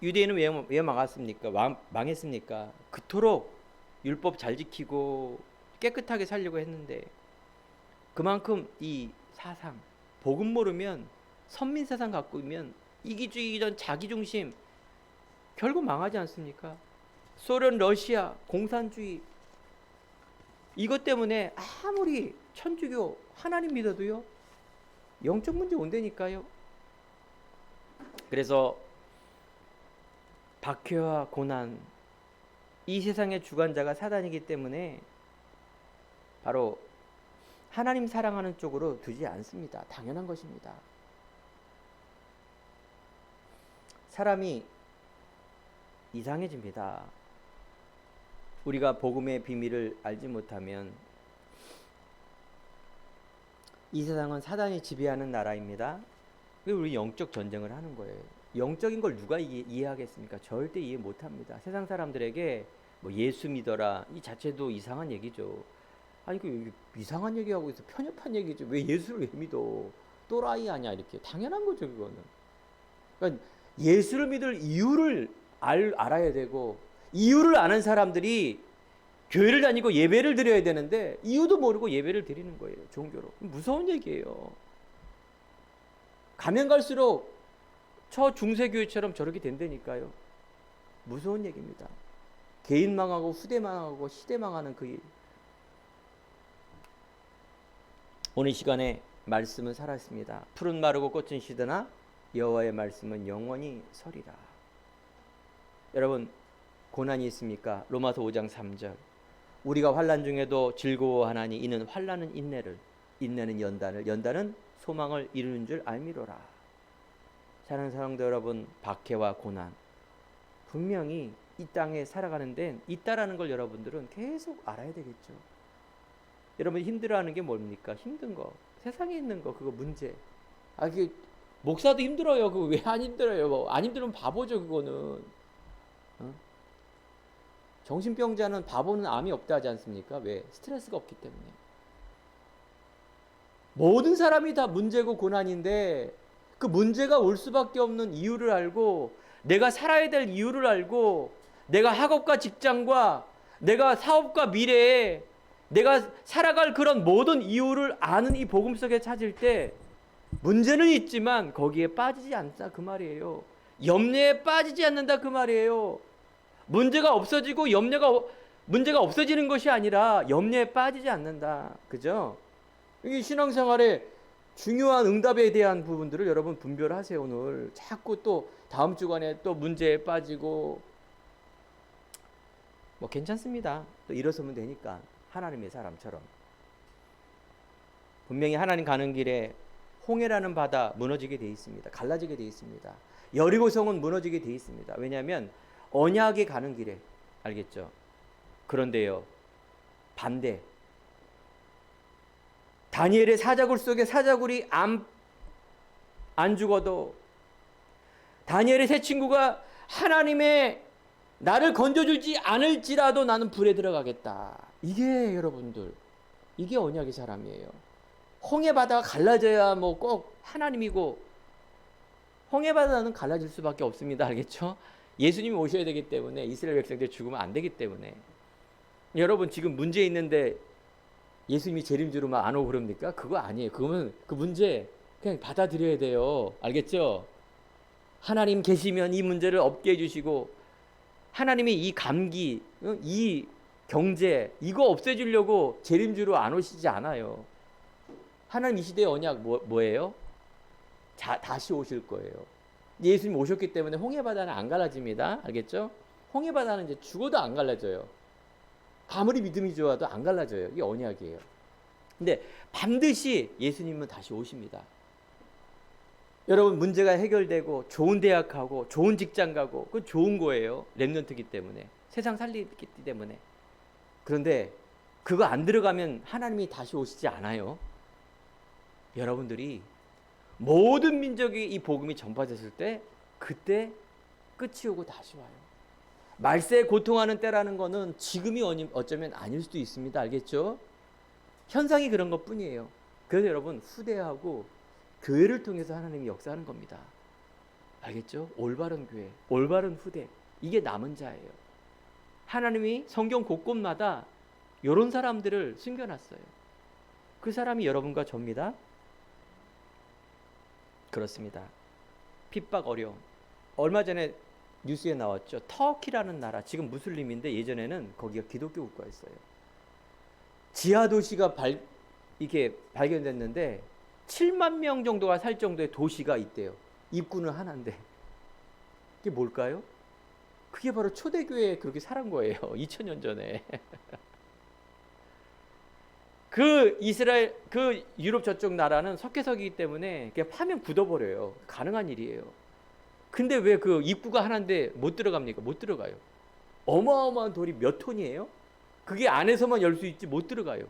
S1: 유대인은 왜 망했습니까? 망했습니까? 그토록 율법 잘 지키고 깨끗하게 살려고 했는데 그만큼 이 사상, 복음 모르면 선민 세상 갖고 있면 이기주의, 이런 자기중심 결국 망하지 않습니까? 소련, 러시아, 공산주의 이것 때문에 아무리 천주교 하나님 믿어도요 영적 문제 온다니까요. 그래서 박해와 고난, 이 세상의 주관자가 사단이기 때문에 바로 하나님 사랑하는 쪽으로 두지 않습니다. 당연한 것입니다. 사람이 이상해집니다. 우리가 복음의 비밀을 알지 못하면 이 세상은 사단이 지배하는 나라입니다. 그리고 우리 영적 전쟁을 하는 거예요. 영적인 걸 누가 이해하겠습니까? 절대 이해 못합니다. 세상 사람들에게 뭐 예수 믿어라 이 자체도 이상한 얘기죠. 아니 그 이상한 얘기하고 있어. 편협한 얘기죠. 왜 예수를 왜 믿어? 또라이 아니야 이렇게. 당연한 거죠 그거는. 그러니까 예수를 믿을 이유를 알아야 되고 이유를 아는 사람들이 교회를 다니고 예배를 드려야 되는데 이유도 모르고 예배를 드리는 거예요. 종교로. 무서운 얘기예요. 가면 갈수록 저 중세교회처럼 저렇게 된다니까요. 무서운 얘기입니다. 개인 망하고 후대 망하고 시대 망하는 그 일. 오늘 시간에 말씀은 살았습니다. 푸른 마르고 꽃은 시드나 여호와의 말씀은 영원히 서리라. 여러분 고난이 있습니까? 로마서 5장 3절. 우리가 환난 중에도 즐거워하나니 이는 환난은 인내를, 인내는 연단을, 연단은 소망을 이루는 줄 알미로라. 사랑하는 사랑도 여러분, 박해와 고난 분명히 이 땅에 살아가는 데는 있다라는 걸 여러분들은 계속 알아야 되겠죠. 여러분 힘들어하는 게 뭡니까? 힘든 거, 세상에 있는 거, 그거 문제. 그게 목사도 힘들어요. 그거 왜 안 힘들어요? 안 힘들면 바보죠, 그거는. 어? 정신병자는 바보는 암이 없다 하지 않습니까? 왜? 스트레스가 없기 때문에. 모든 사람이 다 문제고 고난인데 그 문제가 올 수밖에 없는 이유를 알고, 내가 살아야 될 이유를 알고, 내가 학업과 직장과 내가 사업과 미래에 내가 살아갈 그런 모든 이유를 아는 이 복음 속에 찾을 때 문제는 있지만 거기에 빠지지 않는다 그 말이에요. 염려에 빠지지 않는다 그 말이에요. 문제가 없어지고 문제가 없어지는 것이 아니라 염려에 빠지지 않는다. 그죠? 이게 신앙생활에 중요한 응답에 대한 부분들을 여러분 분별하세요. 오늘 자꾸 또 다음 주간에 또 문제에 빠지고 뭐 괜찮습니다. 또 일어서면 되니까 하나님의 사람처럼. 분명히 하나님 가는 길에 홍해라는 바다 무너지게 돼 있습니다. 갈라지게 돼 있습니다. 여리고성은 무너지게 돼 있습니다. 왜냐하면 언약에 가는 길에, 알겠죠? 그런데요, 반대. 다니엘의 사자굴 속에 사자굴이 안 죽어도, 다니엘의 세 친구가 하나님의 나를 건져주지 않을지라도 나는 불에 들어가겠다. 이게 여러분들, 이게 언약의 사람이에요. 홍해 바다가 갈라져야 뭐 꼭 하나님이고, 홍해 바다는 갈라질 수밖에 없습니다. 알겠죠? 예수님이 오셔야 되기 때문에, 이스라엘 백성들 죽으면 안 되기 때문에. 여러분 지금 문제 있는데 예수님이 재림주로 막 안 오고 그럽니까? 그거 아니에요. 그거는 그 문제 그냥 받아들여야 돼요. 알겠죠? 하나님 계시면 이 문제를 없게 해주시고, 하나님이 이 감기, 이 경제 이거 없애주려고 재림주로 안 오시지 않아요. 하나님 이 시대의 언약 뭐예요? 다시 오실 거예요. 예수님 오셨기 때문에 홍해바다는 안 갈라집니다. 알겠죠? 홍해바다는 이제 죽어도 안 갈라져요. 아무리 믿음이 좋아도 안 갈라져요. 이게 언약이에요. 근데 반드시 예수님은 다시 오십니다. 여러분 문제가 해결되고 좋은 대학 가고 좋은 직장 가고 그건 좋은 거예요. 렘넌트기 때문에, 세상 살리기 때문에. 그런데 그거 안 들어가면 하나님이 다시 오시지 않아요. 여러분들이 모든 민족이 이 복음이 전파됐을 때 그때 끝이 오고 다시 와요. 말세에 고통하는 때라는 거는 지금이 어쩌면 아닐 수도 있습니다. 알겠죠? 현상이 그런 것 뿐이에요. 그래서 여러분 후대하고 교회를 통해서 하나님이 역사하는 겁니다. 알겠죠? 올바른 교회, 올바른 후대, 이게 남은 자예요. 하나님이 성경 곳곳마다 이런 사람들을 숨겨놨어요. 그 사람이 여러분과 저입니다. 그렇습니다. 핍박, 어려움. 얼마 전에 뉴스에 나왔죠. 터키라는 나라, 지금 무슬림인데 예전에는 거기가 기독교 국가였어요. 지하 도시가 이게 발견됐는데 7만 명 정도가 살 정도의 도시가 있대요. 입구는 하나인데. 그게 뭘까요? 그게 바로 초대교회에 그렇게 살은 거예요. 2000년 전에. 그 유럽 저쪽 나라는 석회석이기 때문에 그냥 파면 굳어버려요. 가능한 일이에요. 근데 왜 그 입구가 하나인데 못 들어갑니까? 못 들어가요. 어마어마한 돌이 몇 톤이에요? 그게 안에서만 열 수 있지 못 들어가요.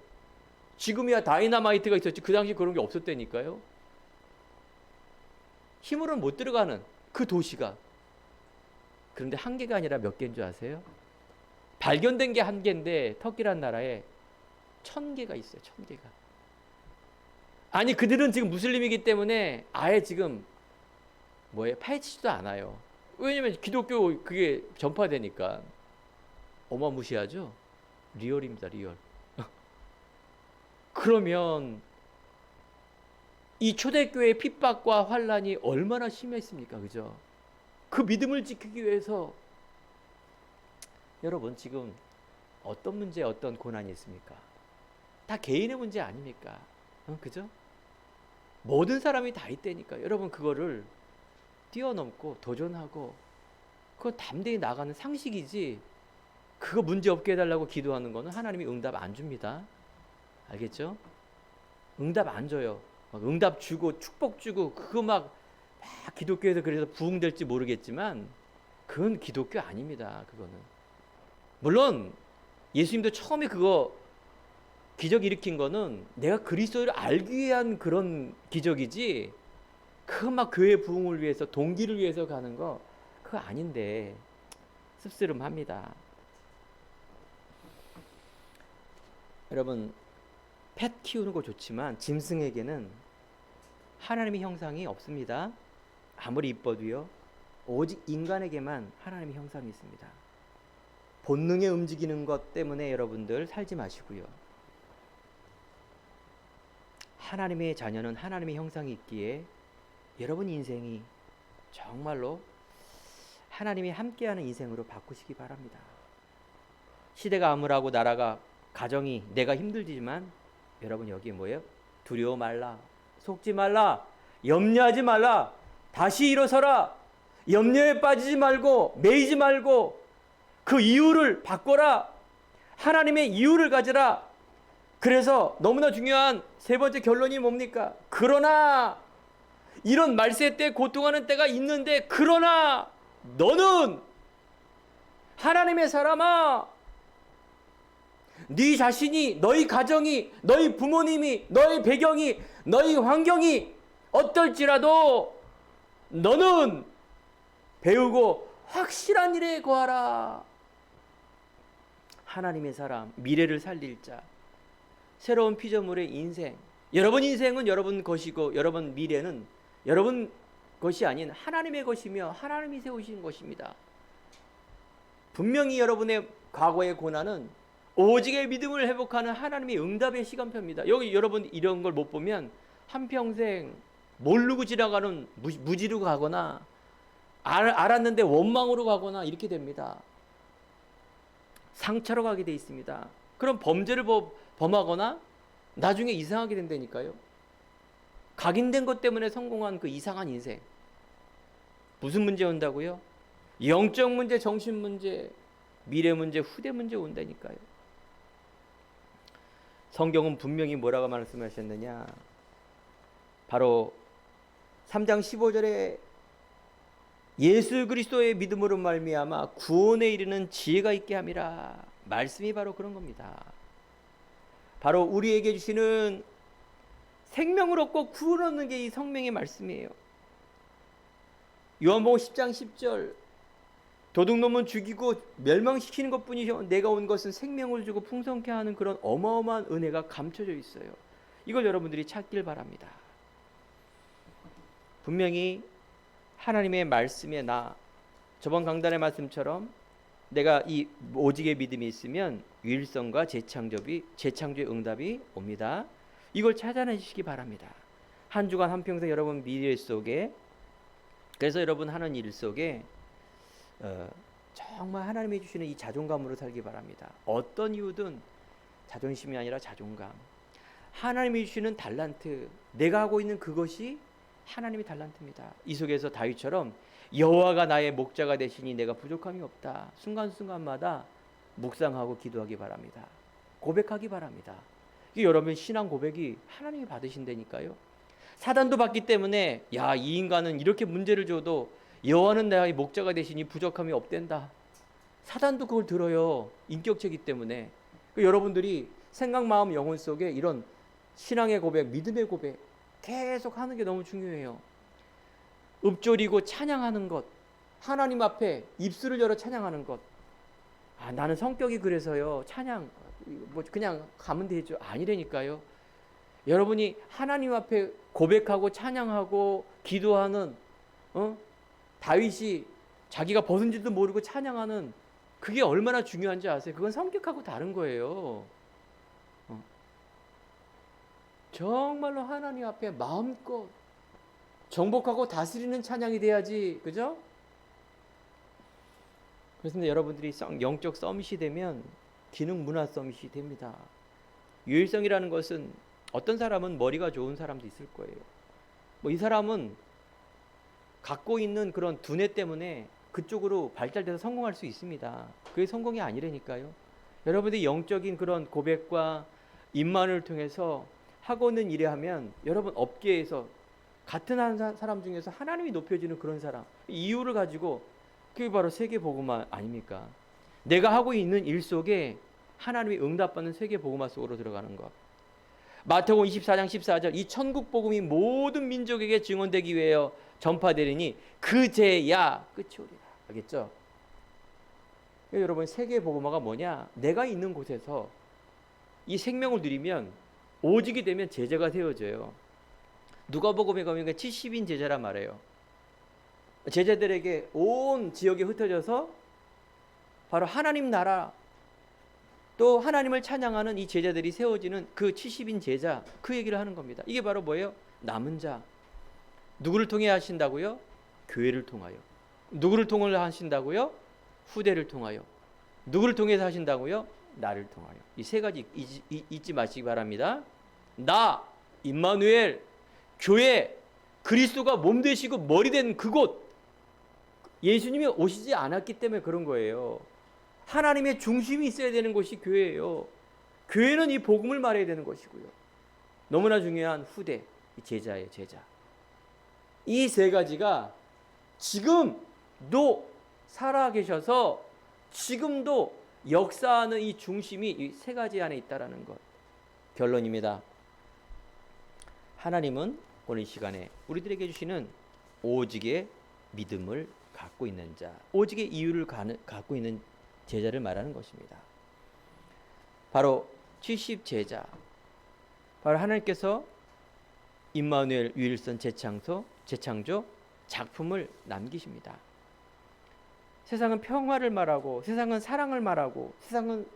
S1: 지금이야 다이나마이트가 있었지 그 당시 그런 게 없었다니까요. 힘으로는 못 들어가는 그 도시가. 그런데 한 개가 아니라 몇 개인 줄 아세요? 발견된 게 한 개인데 터키란 나라에 1000개가 있어요. 1000개가. 아니 그들은 지금 무슬림이기 때문에 아예 지금 파헤치지도 않아요. 왜냐면 기독교 그게 전파되니까. 어마무시하죠? 리얼입니다. 리얼. 그러면 이 초대교회의 핍박과 환란이 얼마나 심했습니까? 그죠? 그 믿음을 지키기 위해서 여러분 지금 어떤 문제, 어떤 고난이 있습니까? 다 개인의 문제 아닙니까? 그죠? 모든 사람이 다 있다니까. 여러분 그거를 뛰어넘고 도전하고 그건 담대히 나가는 상식이지 그거 문제 없게 해달라고 기도하는 거는 하나님이 응답 안 줍니다. 알겠죠? 응답 안 줘요. 막 응답 주고 축복 주고 그거 막 기독교에서 그래서 부흥될지 모르겠지만 그건 기독교 아닙니다. 그거는. 물론 예수님도 처음에 그거 기적 일으킨 거는 내가 그리스도를 알기 위한 그런 기적이지 그 막 교회 부흥을 위해서 동기를 위해서 가는 거 그거 아닌데 씁쓸름합니다. 여러분 펫 키우는 거 좋지만 짐승에게는 하나님의 형상이 없습니다. 아무리 이뻐도요. 오직 인간에게만 하나님의 형상이 있습니다. 본능에 움직이는 것 때문에 여러분들 살지 마시고요. 하나님의 자녀는 하나님의 형상이 있기에 여러분 인생이 정말로 하나님이 함께하는 인생으로 바꾸시기 바랍니다. 시대가 암울하고 나라가 가정이 내가 힘들지만 여러분 여기 뭐예요? 두려워 말라, 속지 말라, 염려하지 말라, 다시 일어서라, 염려에 빠지지 말고 매이지 말고 그 이유를 바꿔라, 하나님의 이유를 가져라. 그래서 너무나 중요한 세 번째 결론이 뭡니까? 그러나 이런 말세 때 고통하는 때가 있는데 그러나 너는 하나님의 사람아 네 자신이 너희 가정이 너희 부모님이 너희 배경이 너희 환경이 어떨지라도 너는 배우고 확실한 일에 거하라. 하나님의 사람 미래를 살릴 자 새로운 피조물의 인생 여러분 인생은 여러분 것이고 여러분 미래는 여러분 것이 아닌 하나님의 것이며 하나님이 세우신 것입니다. 분명히 여러분의 과거의 고난은 오직의 믿음을 회복하는 하나님의 응답의 시간표입니다. 여기 여러분 이런 걸 못 보면 한평생 모르고 지나가는 무지로 가거나 알았는데 원망으로 가거나 이렇게 됩니다. 상처로 가게 돼 있습니다. 그럼 범죄를 범하거나 나중에 이상하게 된다니까요. 각인된 것 때문에 성공한 그 이상한 인생. 무슨 문제 온다고요? 영적 문제, 정신 문제, 미래 문제, 후대 문제 온다니까요. 성경은 분명히 뭐라고 말씀하셨느냐? 바로 3장 15절에 예수 그리스도의 믿음으로 말미암아 구원에 이르는 지혜가 있게 함이라. 말씀이 바로 그런 겁니다. 바로 우리에게 주시는 생명을 얻고 구원 얻는 게 이 성령의 말씀이에요. 요한복음 10장 10절 도둑놈은 죽이고 멸망시키는 것뿐이요 내가 온 것은 생명을 주고 풍성케 하는 그런 어마어마한 은혜가 감춰져 있어요. 이걸 여러분들이 찾길 바랍니다. 분명히 하나님의 말씀에 저번 강단의 말씀처럼 내가 이 오직의 믿음이 있으면 유일성과 재창조의 응답이 옵니다. 이걸 찾아내시기 바랍니다. 한 주간 한평생 여러분 미래 속에 그래서 여러분 하는 일 속에 정말 하나님이 주시는 이 자존감으로 살기 바랍니다. 어떤 이유든 자존심이 아니라 자존감. 하나님이 주시는 달란트, 내가 하고 있는 그것이 하나님의 달란트입니다. 이 속에서 다윗처럼 여호와가 나의 목자가 되시니 내가 부족함이 없다. 순간순간마다 묵상하고 기도하기 바랍니다. 고백하기 바랍니다. 여러분 신앙 고백이 하나님이 받으신다니까요. 사단도 받기 때문에 이 인간은 이렇게 문제를 줘도 여호와는 나의 목자가 되시니 부족함이 없댄다. 사단도 그걸 들어요. 인격체이기 때문에. 여러분들이 생각, 마음, 영혼 속에 이런 신앙의 고백, 믿음의 고백 계속 하는 게 너무 중요해요. 읊조리고 찬양하는 것, 하나님 앞에 입술을 열어 찬양하는 것. 나는 성격이 그래서요. 찬양 그냥 가면 되죠. 아니라니까요. 여러분이 하나님 앞에 고백하고 찬양하고 기도하는 다윗이 자기가 벗은 줄도 모르고 찬양하는 그게 얼마나 중요한지 아세요? 그건 성격하고 다른 거예요. 정말로 하나님 앞에 마음껏 정복하고 다스리는 찬양이 돼야지, 그죠? 그래서 여러분들이 영적 서밋이 되면 기능 문화 서밋이 됩니다. 유일성이라는 것은 어떤 사람은 머리가 좋은 사람도 있을 거예요. 이 사람은 갖고 있는 그런 두뇌 때문에 그쪽으로 발달돼서 성공할 수 있습니다. 그게 성공이 아니라니까요. 여러분들이 영적인 그런 고백과 입만을 통해서 하고 있는 일에 하면 여러분 업계에서 같은 사람 중에서 하나님이 높여지는 그런 사람, 이유를 가지고 그게 바로 세계 복음화 아닙니까? 내가 하고 있는 일 속에 하나님이 응답받는 세계 복음화 속으로 들어가는 것. 마태복음 24장 14절 이 천국 복음이 모든 민족에게 증언되기 위하여 전파되리니 그제야 끝이 오리라. 알겠죠? 여러분 세계 복음화가 뭐냐? 내가 있는 곳에서 이 생명을 누리면 오직이 되면 제자가 세워져요. 누가복음에 가면 70인 제자란 말이에요. 제자들에게 온 지역에 흩어져서 바로 하나님 나라 또 하나님을 찬양하는 이 제자들이 세워지는 그 70인 제자, 그 얘기를 하는 겁니다. 이게 바로 뭐예요? 남은 자. 누구를 통해 하신다고요? 교회를 통하여. 누구를 통해 하신다고요? 후대를 통하여. 누구를 통해서 하신다고요? 나를 통하여. 이 세 가지 잊지 마시기 바랍니다. 나, 임마누엘, 교회, 그리스도가 몸 되시고 머리 된 그곳. 예수님이 오시지 않았기 때문에 그런 거예요. 하나님의 중심이 있어야 되는 곳이 교회예요. 교회는 이 복음을 말해야 되는 것이고요. 너무나 중요한 후대, 이 제자예요, 제자. 이 세 가지가 지금도 살아계셔서 지금도 역사하는 이 중심이 이 세 가지 안에 있다라는 것. 결론입니다. 하나님은 오늘 이 시간에 우리들에게 주시는 오직의 믿음을 갖고 있는 자, 오직의 이유를 갖고 있는 제자를 말하는 것입니다. 바로 70 제자, 바로 하나님께서 임마누엘 유일선 재창조 작품을 남기십니다. 세상은 평화를 말하고 세상은 사랑을 말하고 세상은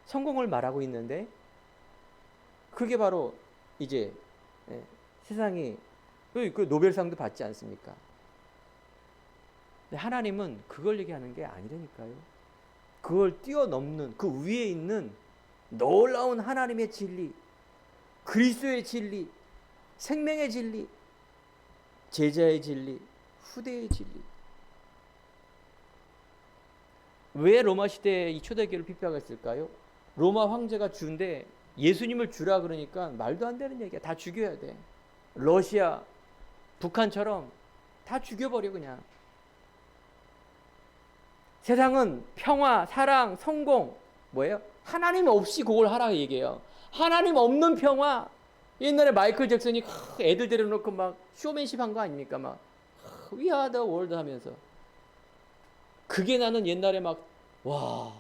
S1: 성공을 말하고 있는데 그게 바로 이제 세상이 그 노벨상도 받지 않습니까? 근데 하나님은 그걸 얘기하는 게 아니라니까요. 그걸 뛰어넘는 그 위에 있는 놀라운 하나님의 진리, 그리스도의 진리, 생명의 진리, 제자의 진리, 후대의 진리. 왜 로마 시대에 이 초대교회를 핍박했을까요? 로마 황제가 주인데 예수님을 주라 그러니까 말도 안 되는 얘기야. 다 죽여야 돼. 러시아, 북한처럼 다 죽여버려 그냥. 세상은 평화, 사랑, 성공 뭐예요? 하나님 없이 그걸 하라고 얘기해요. 하나님 없는 평화. 옛날에 마이클 잭슨이 애들 데려놓고 막 쇼맨십 한 거 아닙니까? 막 We are the world 하면서. 그게 나는 옛날에 막 와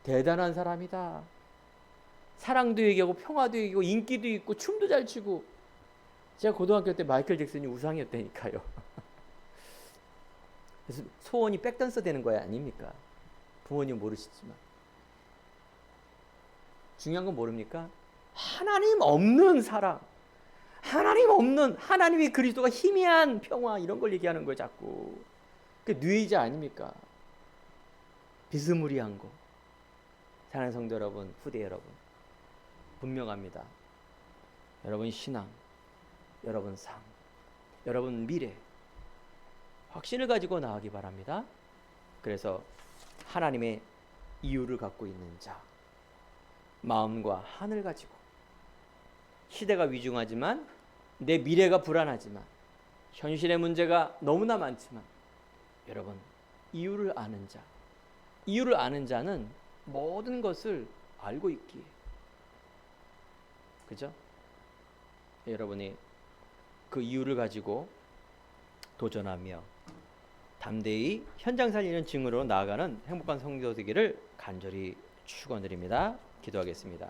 S1: 대단한 사람이다. 사랑도 얘기하고 평화도 얘기하고 인기도 있고 춤도 잘 추고. 제가 고등학교 때 마이클 잭슨이 우상이었다니까요. 그래서 소원이 백댄서 되는 거야 아닙니까? 부모님 모르시지만 중요한 건 모릅니까? 하나님 없는 사랑, 하나님 없는 하나님의 그리스도가 희미한 평화 이런 걸 얘기하는 거예요 자꾸. 그게 뉘이자 아닙니까? 비스무리한 거. 사랑하는 성도 여러분, 후대 여러분, 분명합니다. 여러분 신앙, 여러분 삶, 여러분 미래 확신을 가지고 나가기 바랍니다. 그래서 하나님의 이유를 갖고 있는 자, 마음과 한을 가지고 시대가 위중하지만 내 미래가 불안하지만 현실의 문제가 너무나 많지만 여러분 이유를 아는 자, 이유를 아는 자는 모든 것을 알고 있기에 그죠? 여러분이 그 이유를 가지고 도전하며 담대히 현장 살리는 증으로 나아가는 행복한 성도 되기를 간절히 축원드립니다. 기도하겠습니다.